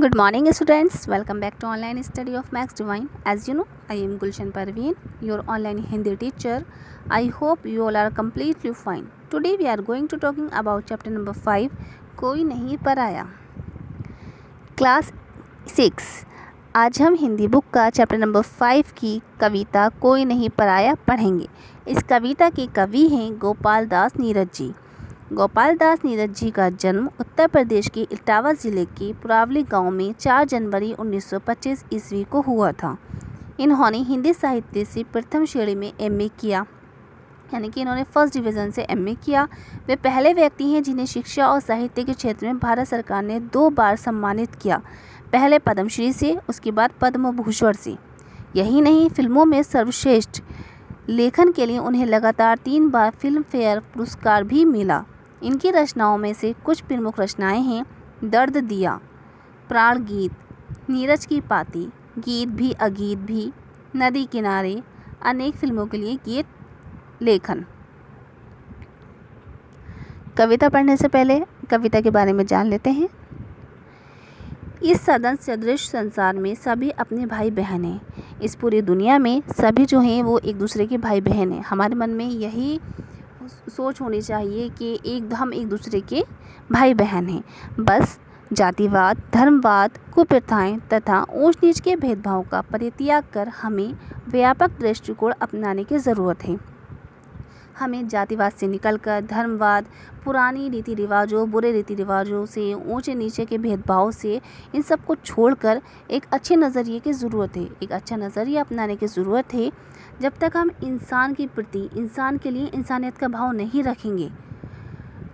Good morning, students. Welcome back to online study of Max Divine. As you know, I am Gulshan Parveen, your online Hindi teacher. I hope you all are completely fine. Today we are going to talking about chapter number 5, कोई नहीं पराया. Class 6. आज हम Hindi book का chapter number 5 की कविता कोई नहीं पराया पढ़ेंगे. इस कविता के कवि हैं गोपाल दास नीरज जी. गोपाल दास नीरज जी का जन्म उत्तर प्रदेश के इटावा ज़िले के पुरावली गांव में 4 जनवरी 1925 ईस्वी को हुआ था. इन्होंने हिंदी साहित्य से प्रथम श्रेणी में एमए किया, यानी कि इन्होंने फर्स्ट डिवीज़न से एमए किया. वे पहले व्यक्ति हैं जिन्हें शिक्षा और साहित्य के क्षेत्र में भारत सरकार ने 2 बार सम्मानित किया. पहले पद्मश्री से, उसके बाद पद्म भूषण से. यही नहीं, फिल्मों में सर्वश्रेष्ठ लेखन के लिए उन्हें लगातार 3 बार फिल्म फेयर पुरस्कार भी मिला. इनकी रचनाओं में से कुछ प्रमुख रचनाएं हैं दर्द दिया, प्राण गीत, नीरज की पाती, गीत भी अगीत भी, नदी किनारे, अनेक फिल्मों के लिए गीत लेखन. कविता पढ़ने से पहले कविता के बारे में जान लेते हैं. इस सदन सदृश संसार में सभी अपने भाई बहन हैं. इस पूरी दुनिया में सभी जो हैं वो एक दूसरे के भाई बहन हैं. हमारे मन में यही सोच होनी चाहिए कि हम एक दूसरे के भाई बहन हैं. बस जातिवाद, धर्मवाद, कुप्रथाएं तथा ऊंच नीच के भेदभाव का परित्याग कर हमें व्यापक दृष्टिकोण अपनाने की ज़रूरत है. हमें जातिवाद से निकलकर धर्मवाद, पुरानी रीति रिवाजों, बुरे रीति रिवाजों से, ऊंचे नीचे के भेदभाव से, इन सब को छोड़कर एक अच्छे नज़रिए की ज़रूरत है. एक अच्छा नज़रिया अपनाने की ज़रूरत है. जब तक हम इंसान के प्रति, इंसान के लिए इंसानियत का भाव नहीं रखेंगे,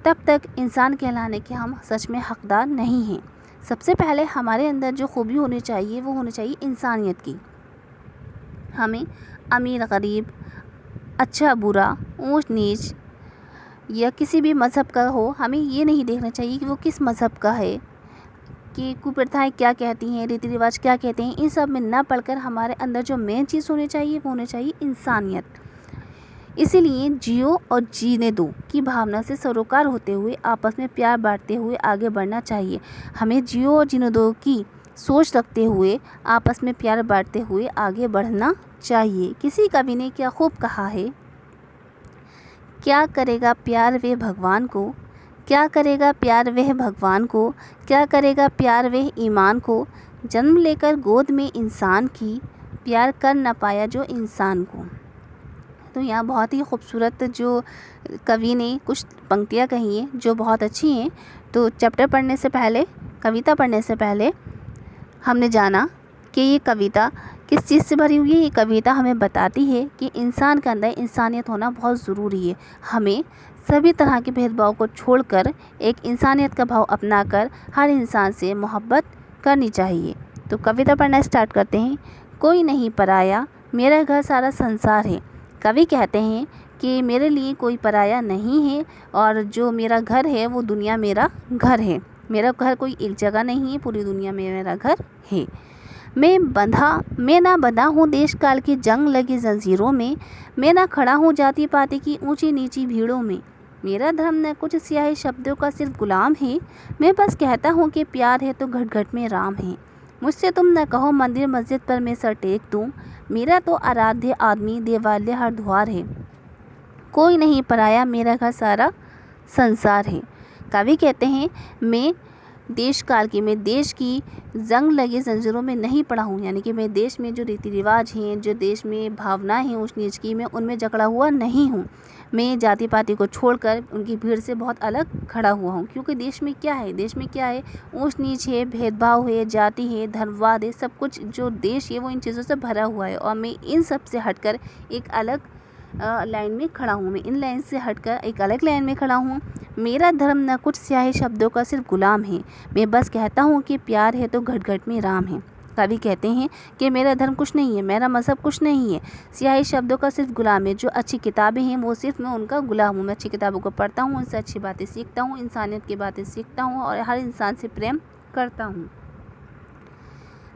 तब तक इंसान कहलाने के हम सच में हकदार नहीं हैं. सबसे पहले हमारे अंदर जो खूबी होनी चाहिए वो होनी चाहिए इंसानियत की. हमें अमीर गरीब, अच्छा बुरा, ऊंच नीच या किसी भी मज़हब का हो, हमें ये नहीं देखना चाहिए कि वो किस मज़हब का है, कि कुप्रथाएं क्या कहती हैं, रीति रिवाज क्या कहते हैं. इन सब में ना पढ़कर हमारे अंदर जो मेन चीज़ होनी चाहिए वो होनी चाहिए इंसानियत. इसीलिए जियो और जीने दो की भावना से सरोकार होते हुए आपस में प्यार बांटते हुए आगे बढ़ना चाहिए. हमें जियो और जीने दो की सोच रखते हुए आपस में प्यार बांटते हुए आगे बढ़ना चाहिए. किसी कवि ने क्या खूब कहा है, क्या करेगा प्यार वे भगवान को, क्या करेगा प्यार वह भगवान को, क्या करेगा प्यार वह ईमान को, जन्म लेकर गोद में इंसान की, प्यार कर न पाया जो इंसान को. तो यहाँ बहुत ही खूबसूरत जो कवि ने कुछ पंक्तियाँ कही हैं जो बहुत अच्छी हैं. तो चैप्टर पढ़ने से पहले, कविता पढ़ने से पहले हमने जाना कि ये कविता किस चीज़ से भरी हुई है. ये कविता हमें बताती है कि इंसान के अंदर इंसानियत होना बहुत ज़रूरी है. हमें सभी तरह के भेदभाव को छोड़कर एक इंसानियत का भाव अपनाकर हर इंसान से मोहब्बत करनी चाहिए. तो कविता पढ़ना स्टार्ट करते हैं. कोई नहीं पराया, मेरा घर सारा संसार है. कवि कहते हैं कि मेरे लिए कोई पराया नहीं है और जो मेरा घर है वो दुनिया मेरा घर है. मेरा घर कोई एक जगह नहीं है, पूरी दुनिया में मेरा घर है. मैं ना बंधा हूँ देश काल की जंग लगी जंजीरों में. मैं ना खड़ा हूँ जाति पाति की ऊंची नीची भीड़ों में. मेरा धर्म न कुछ स्याही शब्दों का सिर्फ गुलाम है. मैं बस कहता हूँ कि प्यार है तो घट घट में राम है. मुझसे तुम न कहो मंदिर मस्जिद पर मैं सर टेक दूँ. मेरा तो आराध्य आदमी देवालय हर द्वार है. कोई नहीं पराया, मेरा घर सारा संसार है. कवि कहते हैं मैं देश काल की, मैं देश की जंग लगे जंजीरों में नहीं पड़ा हूँ, यानी कि मैं देश में जो रीति रिवाज हैं, जो देश में भावनाएं हैं ऊंच नीच की, मैं उनमें जकड़ा हुआ नहीं हूँ. मैं जाति पाति को छोड़कर उनकी भीड़ से बहुत अलग खड़ा हुआ हूँ. क्योंकि देश में क्या है, देश में क्या है, ऊंच नीच है, भेदभाव है, जाति है, धर्मवाद है, सब कुछ जो देश है वो इन चीज़ों से भरा हुआ है. और मैं इन सब से हटकर एक अलग लाइन में खड़ा हूँ. मैं इन लाइन से हटकर एक अलग लाइन में खड़ा हूँ. मेरा धर्म न कुछ स्याही शब्दों का सिर्फ गुलाम है. मैं बस कहता हूँ कि प्यार है तो घट घट में राम है. कवि कहते हैं कि मेरा धर्म कुछ नहीं है, मेरा मज़हब कुछ नहीं है, स्याही शब्दों का सिर्फ गुलाम है. जो अच्छी किताबें हैं वो सिर्फ मैं उनका गुलाम हूँ. मैं अच्छी किताबों को पढ़ता हूँ, उनसे अच्छी बातें सीखता हूँ, इंसानियत की बातें सीखता हूँ और हर इंसान से प्रेम करता हूँ.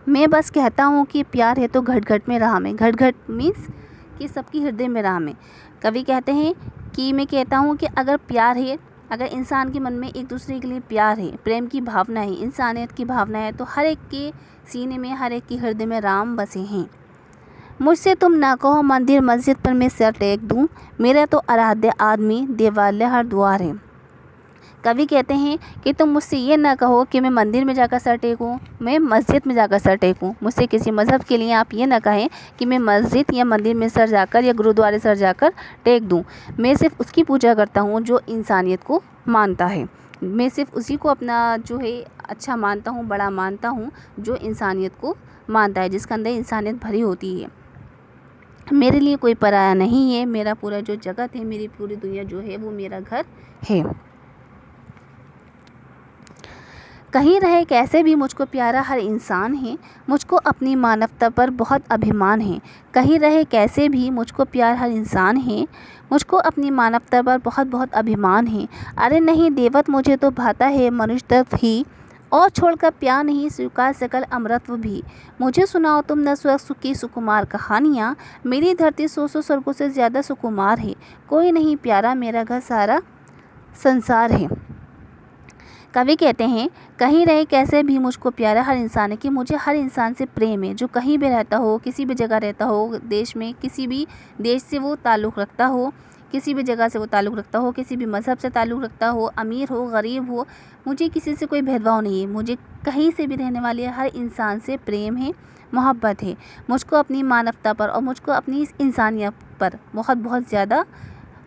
मैं बस कहता हूँ कि प्यार है तो घट घट में राम है. घट घट मीन्स कि सबकी हृदय में राम है. कवि कहते हैं कि मैं कहता हूँ कि अगर प्यार है, अगर इंसान के मन में एक दूसरे के लिए प्यार है, प्रेम की भावना है, इंसानियत की भावना है, तो हर एक के सीने में, हर एक के हृदय में राम बसे हैं। मुझसे तुम ना कहो मंदिर मस्जिद पर मैं सर टेक दूँ, मेरा तो आराध्य आदमी देवालय हर द्वार है। कवि कहते हैं कि तुम मुझसे ये ना कहो कि मैं मंदिर में जाकर सर टेकूँ, मैं मस्जिद में जाकर सर टेकूँ। मुझसे किसी मज़हब के लिए आप ये ना कहें कि मैं मस्जिद या मंदिर में सर जाकर या गुरुद्वारे सर जाकर टेक दूँ। मैं सिर्फ़ उसकी पूजा करता हूँ जो इंसानियत को मानता है। मैं सिर्फ़ उसी को अपना जो है अच्छा मानता हूँ, बड़ा मानता हूँ, जो इंसानियत को मानता है, जिसके अंदर इंसानियत भरी होती है। मेरे लिए कोई पराया नहीं है। मेरा पूरा जो जगत है, मेरी पूरी दुनिया जो है वो मेरा घर है। कहीं रहे कैसे भी मुझको प्यारा हर इंसान है, मुझको अपनी मानवता पर बहुत अभिमान है। कहीं रहे कैसे भी मुझको प्यार हर इंसान है, मुझको अपनी मानवता पर बहुत बहुत अभिमान है। अरे नहीं देवत मुझे तो भाता है मनुष्यत्व ही, और छोड़कर प्यार नहीं स्वीकार सकल अमृतत्व भी। मुझे सुनाओ तुम न स्वर्ग की सुकुमार कहानियाँ, मेरी धरती सौ स्वर्गों से ज़्यादा सुकुमार है। कोई नहीं प्यारा मेरा घर सारा संसार है। कवि कहते हैं कहीं रहे कैसे भी मुझको प्यारा हर इंसान है, कि मुझे हर इंसान से प्रेम है, जो कहीं भी रहता हो, किसी भी जगह रहता हो, देश में किसी भी देश से वो ताल्लुक़ रखता हो, किसी भी जगह से वो ताल्लुक़ रखता हो, किसी भी मज़हब से ताल्लुक़ रखता हो, अमीर हो गरीब हो, मुझे किसी से कोई भेदभाव नहीं है। मुझे कहीं से भी रहने वाले हर इंसान से प्रेम है, मोहब्बत है। मुझको अपनी मानवता पर और मुझको अपनी इस इंसानियत पर बहुत बहुत ज़्यादा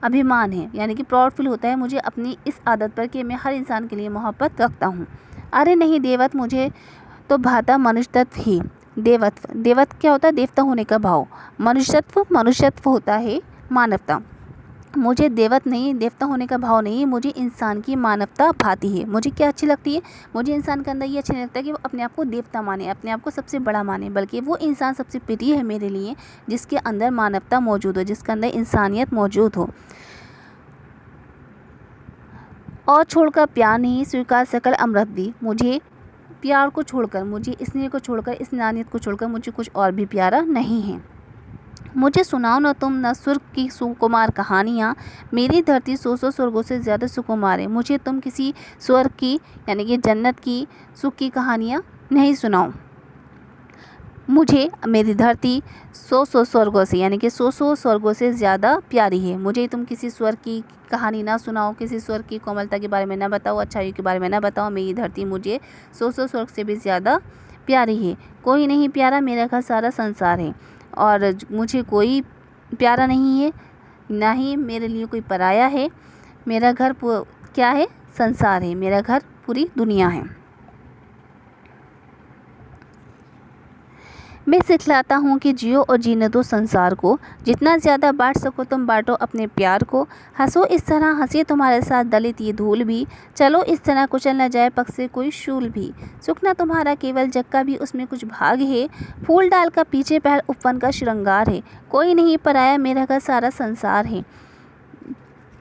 अभिमान है, यानी कि प्राउड फील होता है मुझे अपनी इस आदत पर कि मैं हर इंसान के लिए मोहब्बत रखता हूँ। अरे नहीं देवत मुझे तो भाता मनुष्यत्व ही। देवत क्या होता है? देवता होने का भाव। मनुष्यत्व होता है मानवता। मुझे देवत नहीं, देवता होने का भाव नहीं, मुझे इंसान की मानवता भाती है। मुझे क्या अच्छी लगती है? मुझे इंसान के अंदर ये अच्छा नहीं लगता कि वो अपने आप को देवता माने, अपने आप को सबसे बड़ा माने, बल्कि वो इंसान सबसे प्रिय है मेरे लिए जिसके अंदर मानवता मौजूद हो, जिसके अंदर इंसानियत मौजूद हो। और छोड़कर प्यार नहीं स्वीकार सकल अमृत भी। मुझे प्यार को छोड़कर, मुझे स्नेह को छोड़कर, इस इंसानियत को छोड़कर मुझे कुछ और भी प्यारा नहीं है। मुझे सुनाओ न तुम न स्वर्ग की सुकुमार कहानियाँ, मेरी धरती सौ स्वर्गों से ज़्यादा सुकुमार है। मुझे तुम किसी स्वर्ग की यानी कि जन्नत की सुख की कहानियाँ नहीं सुनाओ। मुझे मेरी धरती सौ स्वर्गों से यानी कि सौ स्वर्गों से ज़्यादा प्यारी है। मुझे तुम किसी स्वर्ग की कहानी ना सुनाओ, किसी स्वर्ग की कोमलता के बारे में ना बताओ, अच्छाई के बारे में ना बताओ। मेरी धरती मुझे सौ स्वर्ग से भी ज़्यादा प्यारी है। कोई नहीं प्यारा मेरा घर सारा संसार है। और मुझे कोई प्यारा नहीं है, ना ही मेरे लिए कोई पराया है। मेरा घर क्या है? संसार है। मेरा घर पूरी दुनिया है। मैं सिखलाता हूँ कि जियो और जीने दो संसार को, जितना ज़्यादा बांट सको तुम बांटो अपने प्यार को। हंसो इस तरह हंसे तुम्हारे साथ दलित ये धूल भी, चलो इस तरह कुचल न जाए पग से कोई शूल भी। सुख न तुम्हारा केवल जग का भी उसमें कुछ भाग है, फूल डाल का पीछे पहल उपवन का श्रृंगार है। कोई नहीं पराया मेरा घर सारा संसार है।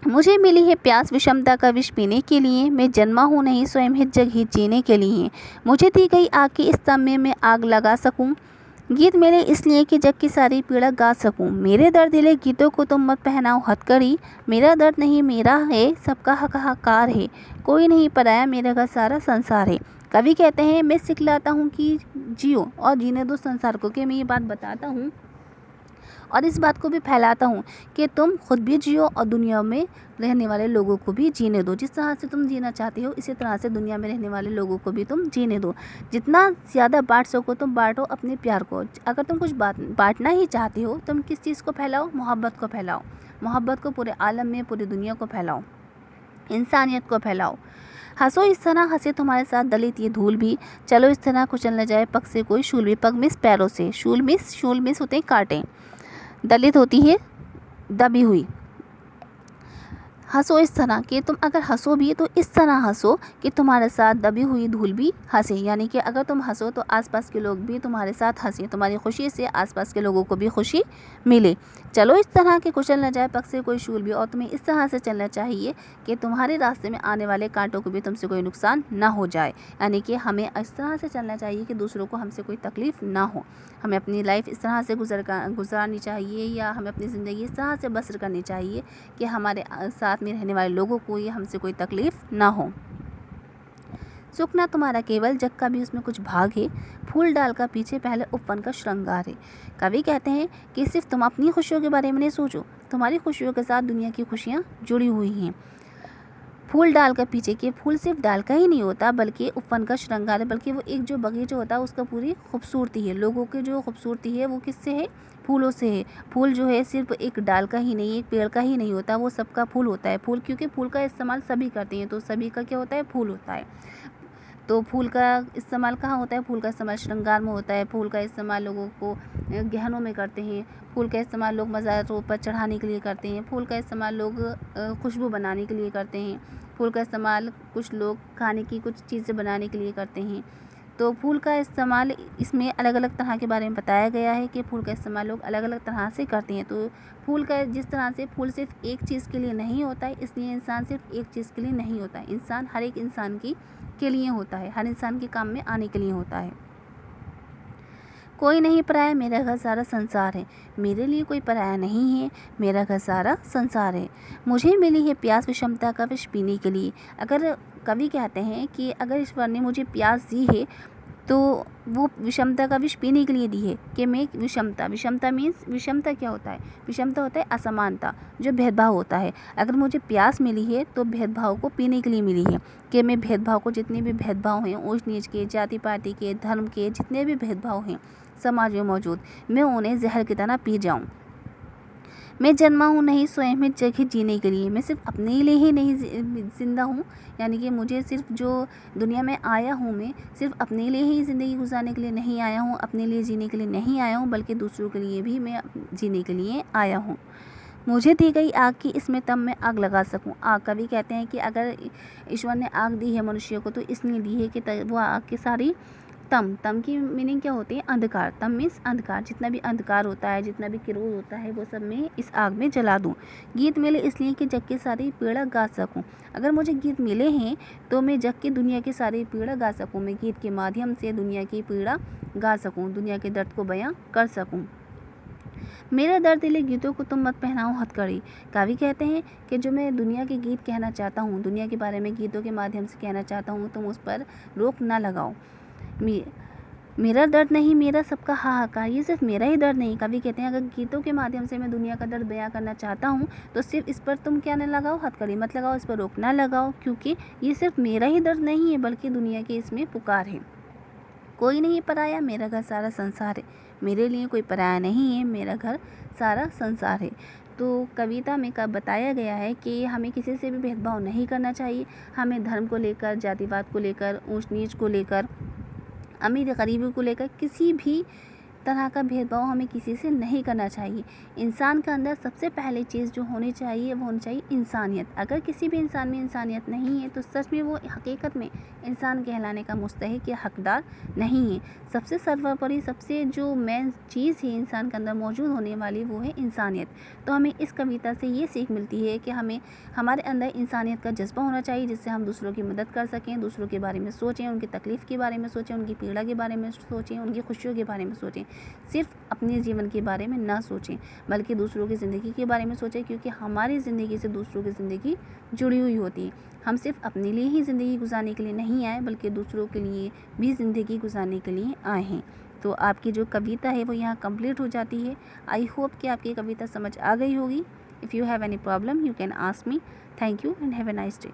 मुझे मिली है प्यास विषमता का विष पीने के लिए, मैं जन्मा हूँ नहीं स्वयं हित जग हित जीने के लिए। मुझे दी गई आग की इस तम में मैं आग लगा सकूँ, गीत मेरे इसलिए कि जग की सारी पीड़ा गा सकूं। मेरे दर्द दिले गीतों को तुम मत पहनाओ हथकड़ी, मेरा दर्द नहीं मेरा है सबका हाहाकार है। कोई नहीं पराया मेरा घर सारा संसार है। कवि कहते हैं मैं सिखलाता हूँ कि जियो और जीने दो संसार को, कि मैं ये बात बताता हूँ और इस बात को भी फैलाता हूँ कि तुम खुद भी जियो और दुनिया में रहने वाले लोगों को भी जीने दो। जिस तरह से तुम जीना चाहते हो इसी तरह से दुनिया में रहने वाले लोगों को भी तुम जीने दो। जितना ज़्यादा बांट सको तुम बांटो अपने प्यार को। अगर तुम कुछ बांटना ही चाहते हो तुम किस चीज़ को फैलाओ? मोहब्बत को फैलाओ। मोहब्बत को पूरे आलम में, पूरी दुनिया को फैलाओ, इंसानियत को फैलाओ। हंसो इस तरह हंसे तुम्हारे साथ दलित ये धूल भी, चलो इस तरह कुचल न जाए पग से कोई शूल भी। पग मिस पैरों से, शूल मिस होते हैं कांटे, दलित होती है दबी हुई। हंसो इस तरह कि तुम अगर हंसो भी तो इस तरह हंसो कि तुम्हारे साथ दबी हुई धूल भी हंसे, यानी कि अगर तुम हंसो तो आसपास के लोग भी तुम्हारे साथ हंसे, तुम्हारी खुशी से आसपास के लोगों को भी खुशी मिले। चलो इस तरह कि कुचल न जाए पग से कोई शूल भी, और तुम्हें इस तरह से चलना चाहिए कि तुम्हारे रास्ते में आने वाले कांटों को भी तुमसे कोई नुकसान ना हो जाए। यानी कि हमें इस तरह से चलना चाहिए कि दूसरों को हमसे कोई तकलीफ़ ना हो। हमें अपनी लाइफ इस तरह से गुजारनी चाहिए, या हमें अपनी ज़िंदगी इस तरह से बसर करनी चाहिए कि हमारे साथ में रहने वाले लोगों को ये हमसे कोई तकलीफ़ ना हो। सुख ना तुम्हारा केवल जग का भी उसमें कुछ भाग है, फूल डाल का पीछे पहले उपवन का श्रृंगार है। कवि कहते हैं कि सिर्फ तुम अपनी खुशियों के बारे में नहीं सोचो, तुम्हारी खुशियों के साथ दुनिया की खुशियाँ जुड़ी हुई हैं। फूल डाल का पीछे के फूल सिर्फ डाल का ही नहीं होता बल्कि उपवन का श्रृंगार है, बल्कि वो एक जो बगीचा होता है उसका पूरी खूबसूरती है। लोगों की जो खूबसूरती है वो किससे है? फूलों से है। फूल जो है सिर्फ एक डाल का ही नहीं, एक पेड़ का ही नहीं होता, वो सबका फूल होता है। फूल क्योंकि फूल का इस्तेमाल सभी करते हैं, तो सभी का क्या होता है? फूल होता है। तो फूल का इस्तेमाल कहाँ होता है? फूल का इस्तेमाल श्रृंगार में होता है। फूल का इस्तेमाल लोगों को गहनों में करते हैं। फूल का इस्तेमाल लोग मज़ारों पर चढ़ाने के लिए करते हैं। फूल का इस्तेमाल लोग खुशबू बनाने के लिए करते हैं। फूल का इस्तेमाल कुछ लोग खाने की कुछ चीज़ें बनाने के लिए करते हैं। तो फूल का इस्तेमाल इसमें अलग अलग तरह के बारे में बताया गया है कि फूल का इस्तेमाल लोग अलग अलग तरह से करते हैं। तो फूल का जिस तरह से फूल सिर्फ एक चीज़ के लिए नहीं होता है, इसलिए इंसान सिर्फ एक चीज़ के लिए नहीं होता है। इंसान हर एक इंसान के लिए होता है, हर इंसान के काम में आने के लिए होता है। कोई नहीं पराया, मेरा घर सारा संसार है। मेरे लिए कोई पराया नहीं है, मेरा घर सारा संसार है। मुझे मिली है प्यास विषमता का विष पीने के लिए। अगर कवि कहते हैं कि अगर ईश्वर ने मुझे प्यास दी है तो वो विषमता का विष पीने के लिए दी है कि मैं विषमता मीन्स विषमता क्या होता है? विषमता होता है असमानता, जो भेदभाव होता है। अगर मुझे प्यास मिली है तो भेदभाव को पीने के लिए मिली है कि मैं भेदभाव को, जितने भी भेदभाव हैं ऊंच नीच के, जाति पाति के, धर्म के, जितने भी भेदभाव हैं समाज में मौजूद, मैं उन्हें जहर की तरह पी जाऊँ। मैं जन्मा हूँ नहीं स्वयं में जगह जीने के लिए, मैं सिर्फ अपने लिए ही नहीं जिंदा हूँ, यानी कि मुझे सिर्फ जो दुनिया में आया हूँ मैं सिर्फ अपने लिए ही ज़िंदगी गुजारने के लिए नहीं आया हूँ, अपने लिए जीने के लिए नहीं आया हूँ, बल्कि दूसरों के लिए भी मैं जीने के लिए आया हूँ। मुझे दी गई आग की इसमें तब मैं आग लगा सकूं। आग, कवि कहते हैं कि अगर ईश्वर ने आग दी है मनुष्य को तो इसलिए दी है कि वो आग की सारी तम की मीनिंग क्या होती है? अंधकार। तम मीन्स अंधकार, जितना भी अंधकार होता है, जितना भी क्रोध होता है, वो सब मैं इस आग में जला दूं। गीत मिले इसलिए कि जग की सारी पीड़ा गा सकूं। अगर मुझे गीत मिले हैं तो मैं जग की दुनिया की सारी पीड़ा गा सकूं, मैं गीत के माध्यम से दुनिया की पीड़ा गा सकूं, दुनिया के दर्द को बयां कर सकूं। मेरे दर्दिले गीतों को तुम मत पहनाओ हथकड़ी। कवि कहते हैं कि जो मैं दुनिया के गीत कहना चाहता हूँ, दुनिया के बारे में गीतों के माध्यम से कहना चाहता हूँ, तुम उस पर रोक ना लगाओ। मेरा दर्द नहीं, मेरा सबका हाहाकार, ये सिर्फ मेरा ही दर्द नहीं। कवि कहते हैं अगर गीतों के माध्यम से मैं दुनिया का दर्द बयां करना चाहता हूँ तो सिर्फ इस पर तुम क्या न लगाओ? हथकड़ी मत लगाओ, इस पर रोक ना लगाओ, क्योंकि ये सिर्फ मेरा ही दर्द नहीं है बल्कि दुनिया की इसमें पुकार है। कोई नहीं पराया, मेरा घर सारा संसार है। मेरे लिए कोई पराया नहीं है, मेरा घर सारा संसार है। तो कविता में का बताया गया है कि हमें किसी से भी भेदभाव नहीं करना चाहिए। हमें धर्म को लेकर, जातिवाद को लेकर, ऊंच नीच को लेकर, अमीर गरीबी को लेकर किसी भी तरह का भेदभाव हमें किसी से नहीं करना चाहिए। इंसान के अंदर सबसे पहले चीज़ जो होनी चाहिए वो होनी चाहिए इंसानियत। अगर किसी भी इंसान में इंसानियत नहीं है तो सच में वो हकीकत में इंसान कहलाने का मुस्तहिक या हकदार नहीं है। सबसे सर्वोपरि, सबसे जो मेन चीज़ है इंसान के अंदर मौजूद होने वाली, वो है इंसानियत। तो हमें इस कविता से ये सीख मिलती है कि हमें हमारे अंदर इंसानियत का जज्बा होना चाहिए, जिससे हम दूसरों की मदद कर सकें, दूसरों के बारे में सोचें, उनकी तकलीफ़ के बारे में सोचें, उनकी पीड़ा के बारे में सोचें, उनकी खुशियों के बारे में सोचें। सिर्फ अपने जीवन के बारे में ना सोचें बल्कि दूसरों की ज़िंदगी के बारे में सोचें, क्योंकि हमारी ज़िंदगी से दूसरों की ज़िंदगी जुड़ी हुई होती है। हम सिर्फ अपने लिए ही ज़िंदगी गुजारने के लिए नहीं आए बल्कि दूसरों के लिए भी ज़िंदगी गुजारने के लिए आए हैं। तो आपकी जो कविता है वो यहाँ कंप्लीट हो जाती है। आई होप कि आपकी कविता समझ आ गई होगी। If you have any problem you can ask me. Thank you and have a nice day.